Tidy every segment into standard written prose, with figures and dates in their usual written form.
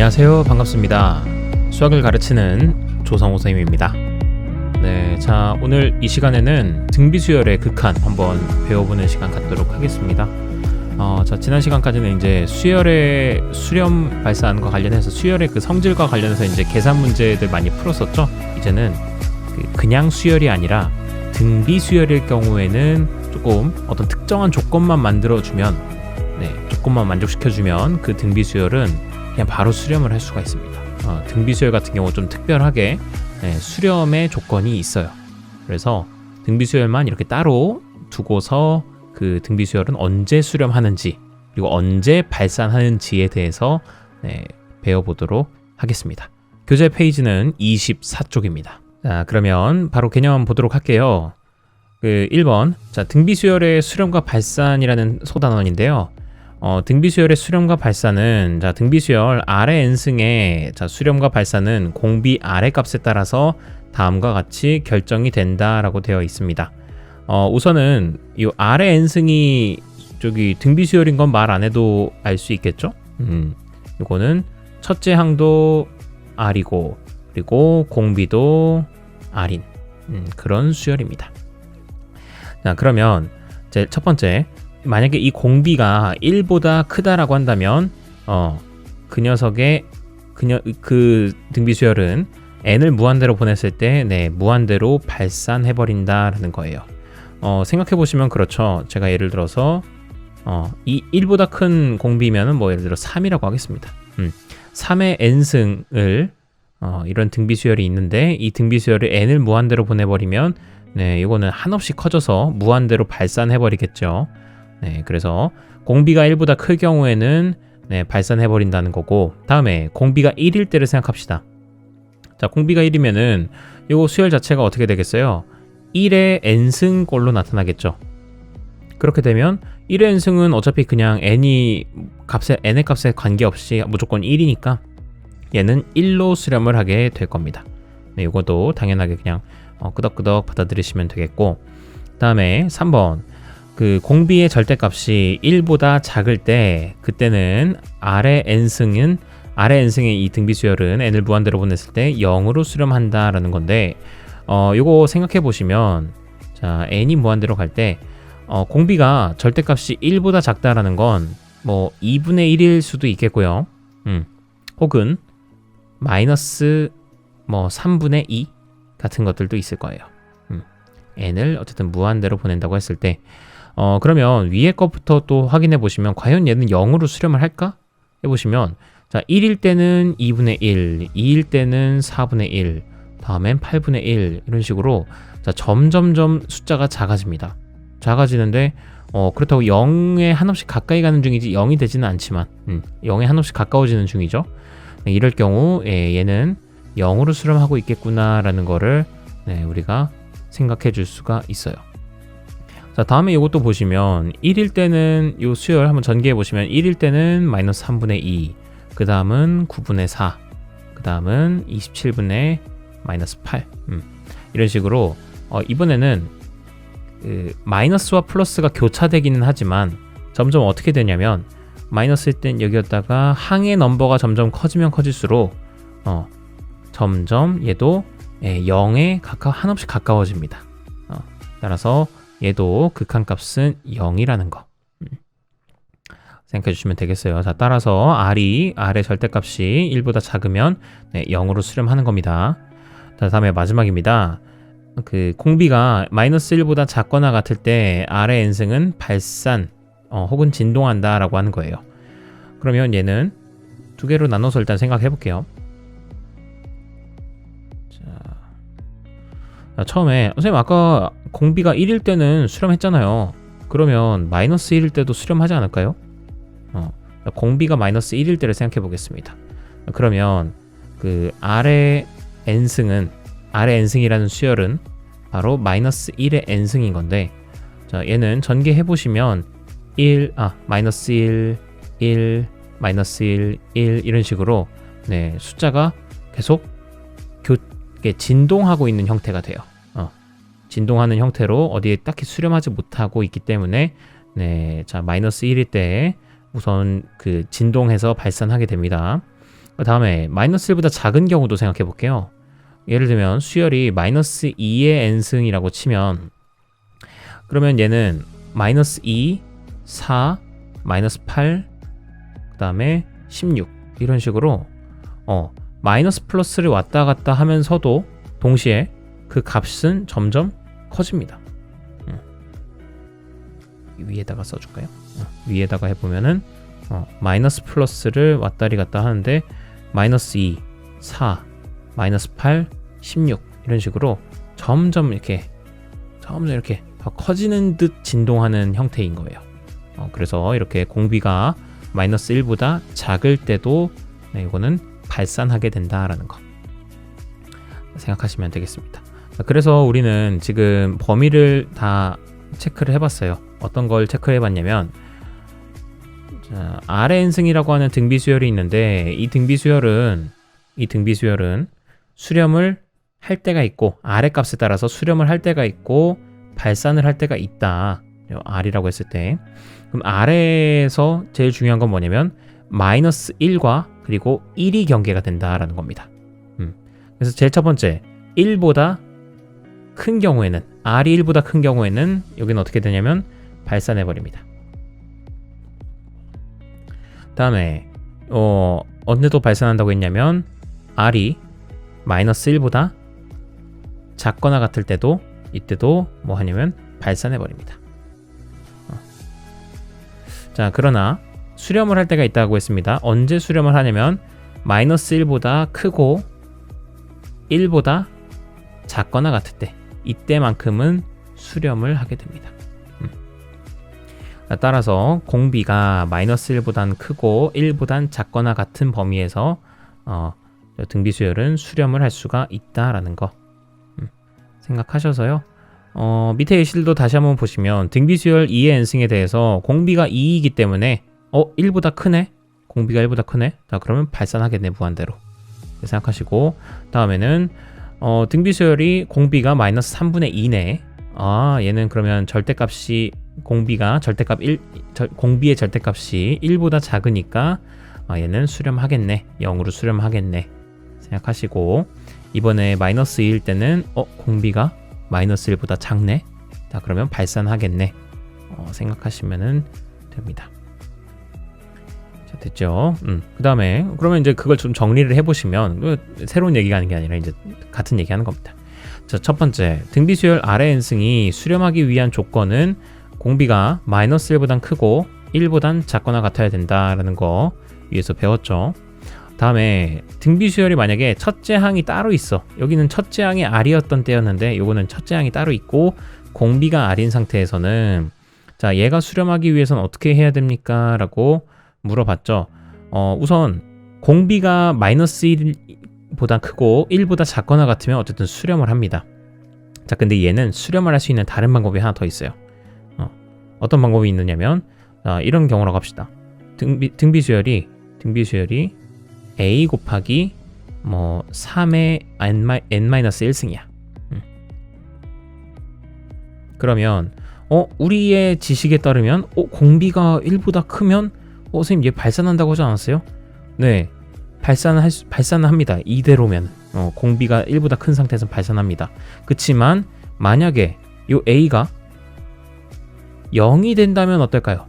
안녕하세요. 반갑습니다. 수학을 가르치는 조성호 선생님입니다. 네, 자 오늘 이 시간에는 등비수열의 극한 한번 배워보는 시간 갖도록 하겠습니다. 자 지난 시간까지는 이제 수열의 수렴 발산과 관련해서 수열의 그 성질과 관련해서 이제 계산 문제들 많이 풀었었죠. 이제는 그냥 수열이 아니라 등비수열일 경우에는 조금 어떤 특정한 조건만 만들어주면, 조건만 만족시켜주면 그 등비수열은 그냥 바로 수렴을 할 수가 있습니다. 등비수열 같은 경우 좀 특별하게 수렴의 조건이 있어요. 그래서 등비수열만 이렇게 따로 두고서 그 등비수열은 언제 수렴하는지 그리고 언제 발산하는지에 대해서 배워보도록 하겠습니다. 교재 페이지는 24쪽입니다. 자, 그러면 바로 개념 보도록 할게요. 1번, 자 등비수열의 수렴과 발산이라는 소단원인데요. 등비수열의 수렴과 발산은, 자 등비수열 아래 n승의 수렴과 발산은 공비 아래 값에 따라서 다음과 같이 결정이 된다라고 되어 있습니다. 우선은 이 아래 n승이 저기 등비수열인 건 말 안 해도 알 수 있겠죠? 이거는 첫째 항도 r이고 그리고 공비도 r인 그런 수열입니다. 자 그러면 제 첫 번째, 만약에 이 공비가 1보다 크다라고 한다면 그 녀석의 그 등비수열은 n을 무한대로 보냈을 때 무한대로 발산해버린다라는 거예요. 생각해 보시면 그렇죠. 제가 예를 들어서 이 1보다 큰 공비면은 뭐 예를 들어 3이라고 하겠습니다. 3의 n승을 이런 등비수열이 있는데 이 등비수열을 n을 무한대로 보내버리면 이거는 한없이 커져서 무한대로 발산해버리겠죠. 그래서 공비가 1보다 클 경우에는 발산해버린다는 거고, 다음에 공비가 1일 때를 생각합시다. 자, 공비가 1이면은 이 수열 자체가 어떻게 되겠어요? 1의 n승꼴로 나타나겠죠. 그렇게 되면 1의 n승은 어차피 그냥 n의 값에 관계없이 무조건 1이니까 얘는 1로 수렴을 하게 될 겁니다. 이것도 당연하게 그냥 끄덕끄덕 받아들이시면 되겠고, 다음에 3번, 그 공비의 절대값이 1보다 작을 때 그때는 아래 n승의 이 등비수열은 n을 무한대로 보냈을 때 0으로 수렴한다라는 건데, 요거 생각해 보시면, 자 n이 무한대로 갈 때 공비가 절대값이 1보다 작다라는 건 뭐 2분의 1일 수도 있겠고요. 혹은 마이너스 뭐 3분의 2 같은 것들도 있을 거예요. n을 어쨌든 무한대로 보낸다고 했을 때 그러면 위에 것부터 또 확인해 보시면 과연 얘는 0으로 수렴을 할까? 해보시면, 자 1일 때는 2분의 1, 2일 때는 4분의 1, 다음엔 8분의 1 이런 식으로 자 점점점 숫자가 작아집니다. 작아지는데 그렇다고 0에 한없이 가까이 가는 중이지 0이 되지는 않지만 0에 한없이 가까워지는 중이죠. 이럴 경우 얘는 0으로 수렴하고 있겠구나라는 거를 우리가 생각해 줄 수가 있어요. 자 다음에 이것도 보시면 1일 때는 이 수열 한번 전개해 보시면 1일 때는 마이너스 3분의 2, 그 다음은 9분의 4, 그 다음은 27분의 마이너스 8 이런 식으로 이번에는 마이너스와 플러스가 교차되기는 하지만 점점 어떻게 되냐면 마이너스일 땐 여기였다가 항의 넘버가 점점 커지면 커질수록 점점 얘도 0에 한없이 가까워집니다. 따라서 얘도 극한값은 0이라는 거 생각해 주시면 되겠어요. 자, 따라서 R의 절대값이 1보다 작으면 0으로 수렴하는 겁니다. 자, 다음에 마지막입니다. 그 공비가 마이너스 1보다 작거나 같을 때 R의 n승은 발산 혹은 진동한다 라고 하는 거예요. 그러면 얘는 두 개로 나눠서 일단 생각해 볼게요. 처음에 선생님 아까 공비가 1일 때는 수렴했잖아요. 그러면 마이너스 1일 때도 수렴하지 않을까요? 공비가 마이너스 1일 때를 생각해 보겠습니다. 그러면 그 아래 n승이라는 수열은 바로 마이너스 1의 n승인 건데, 자 얘는 전개해 보시면 마이너스 1, 1, 마이너스 1, 1 이런 식으로 숫자가 계속 진동하고 있는 형태가 돼요. 진동하는 형태로 어디에 딱히 수렴하지 못하고 있기 때문에 자 마이너스 1일 때 우선 그 진동해서 발산하게 됩니다. 그 다음에 마이너스 1보다 작은 경우도 생각해 볼게요. 예를 들면 수열이 마이너스 2의 n승이라고 치면, 그러면 얘는 마이너스 2, 4, 마이너스 8, 그 다음에 16 이런 식으로 마이너스 플러스를 왔다 갔다 하면서도 동시에 그 값은 점점 커집니다. 위에다가 써줄까요? 위에다가 해보면은 마이너스 플러스를 왔다리 갔다 하는데 마이너스 2, 4, 마이너스 8, 16 이런 식으로 점점 이렇게 더 커지는 듯 진동하는 형태인 거예요. 그래서 이렇게 공비가 마이너스 1보다 작을 때도 이거는 발산하게 된다라는 거 생각하시면 되겠습니다. 그래서 우리는 지금 범위를 다 체크를 해봤어요. 어떤 걸 체크를 해봤냐면, 자, RN승이라고 하는 등비 수열이 있는데 이 등비 수열은 수렴을 할 때가 있고 R의 값에 따라서 수렴을 할 때가 있고 발산을 할 때가 있다. R이라고 했을 때, 그럼 R에서 제일 중요한 건 뭐냐면 마이너스 1과 그리고 1이 경계가 된다라는 겁니다. 그래서 제일 첫 번째 1보다 큰 경우에는, R이 1보다 큰 경우에는 여기는 어떻게 되냐면 발산해 버립니다. 다음에 언제도 발산한다고 했냐면 R이 마이너스 1보다 작거나 같을 때도, 이때도 뭐 하냐면 발산해 버립니다. 자, 그러나 수렴을 할 때가 있다고 했습니다. 언제 수렴을 하냐면 마이너스 1보다 크고 1보다 작거나 같을 때, 이때만큼은 수렴을 하게 됩니다. 따라서 공비가 마이너스 1보단 크고 1보단 작거나 같은 범위에서 등비 수열은 수렴을 할 수가 있다라는 거 생각하셔서요. 밑에 예시들도 다시 한번 보시면 등비 수열 2의 n승에 대해서 공비가 2이기 때문에 1보다 크네? 공비가 1보다 크네? 자, 그러면 발산하겠네, 무한대로. 생각하시고, 다음에는 등비 수열이 공비가 마이너스 3분의 2네. 얘는 그러면 절대값이 공비의 절대값이 1보다 작으니까 얘는 수렴하겠네, 0으로 수렴하겠네 생각하시고, 이번에 마이너스 2일 때는 공비가 마이너스 1보다 작네, 자 그러면 발산하겠네 생각하시면 됩니다. 자, 됐죠? 그 다음에 그러면 이제 그걸 좀 정리를 해보시면, 새로운 얘기가 하는 게 아니라 이제 같은 얘기하는 겁니다. 자, 첫 번째, 등비 수열 R의 n승이 수렴하기 위한 조건은 공비가 마이너스 1보단 크고 1보단 작거나 같아야 된다라는 거 위에서 배웠죠. 다음에 등비 수열이 만약에 첫째 항이 따로 있어. 여기는 첫째 항이 R이었던 때였는데 요거는 첫째 항이 따로 있고 공비가 R인 상태에서는, 자, 얘가 수렴하기 위해서는 어떻게 해야 됩니까? 라고 물어봤죠. 우선 공비가 마이너스 1보다 크고 1보다 작거나 같으면 어쨌든 수렴을 합니다. 자, 근데 얘는 수렴을 할 수 있는 다른 방법이 하나 더 있어요. 어떤 방법이 있느냐면, 이런 경우라고 합시다. 등비 수열이 a 곱하기 3의 n-1승이야. 그러면 우리의 지식에 따르면 공비가 1보다 크면 선생님 얘 발산한다고 하지 않았어요? 네, 발산합니다. 이대로면 공비가 1보다 큰 상태에서 발산합니다. 그치만 만약에 요 a가 0이 된다면 어떨까요?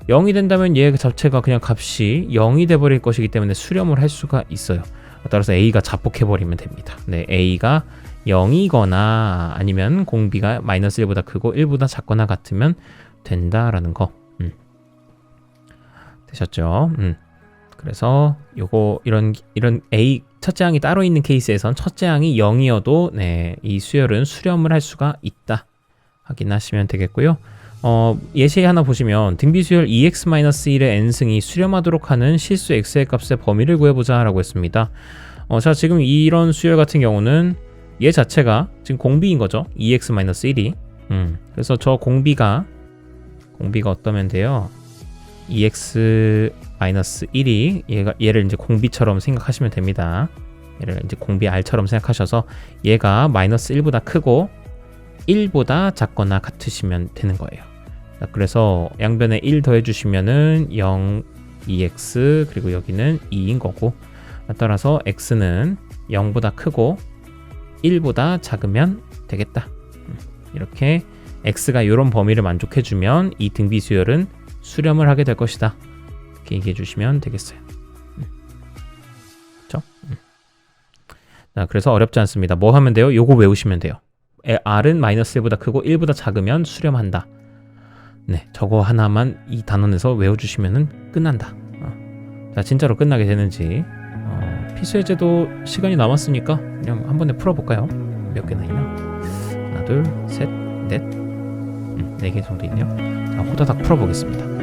0이 된다면 얘 자체가 그냥 값이 0이 돼버릴 것이기 때문에 수렴을 할 수가 있어요. 따라서 a가 자폭해버리면 됩니다. 네, a가 0이거나 아니면 공비가 마이너스 1보다 크고 1보다 작거나 같으면 된다라는 거 되셨죠? 그래서 요거 이런 a 첫째 항이 따로 있는 케이스에선 첫째 항이 0이어도 이 수열은 수렴을 할 수가 있다 확인하시면 되겠고요. 예시 하나 보시면 등비 수열 2x-1의 n승이 수렴하도록 하는 실수 x의 값의 범위를 구해보자 라고 했습니다. 자, 지금 이런 수열 같은 경우는 얘 자체가 지금 공비인 거죠. 2x-1이. 그래서 저 공비가 어떠면 돼요? 2x-1이 얘를 이제 공비처럼 생각하시면 됩니다. 얘를 이제 공비 r처럼 생각하셔서 얘가 마이너스 1보다 크고 1보다 작거나 같으시면 되는 거예요. 자, 그래서 양변에 1 더해주시면은 0, 2x 그리고 여기는 2인 거고, 따라서 x는 0보다 크고 1보다 작으면 되겠다. 이렇게 x가 이런 범위를 만족해주면 이 등비 수열은 수렴을 하게 될 것이다. 이렇게 얘기해 주시면 되겠어요. 그렇죠? 자, 그래서 어렵지 않습니다. 뭐 하면 돼요? 요거 외우시면 돼요. r은 마이너스 1보다 크고 1보다 작으면 수렴한다. 네, 저거 하나만 이 단원에서 외워주시면 끝난다. 자, 진짜로 끝나게 되는지 피수해제도 시간이 남았으니까 그냥 한 번에 풀어볼까요? 몇 개나 있나? 하나, 둘, 셋, 넷, 4개 정도 있네요. 자, 호다닥 풀어보겠습니다.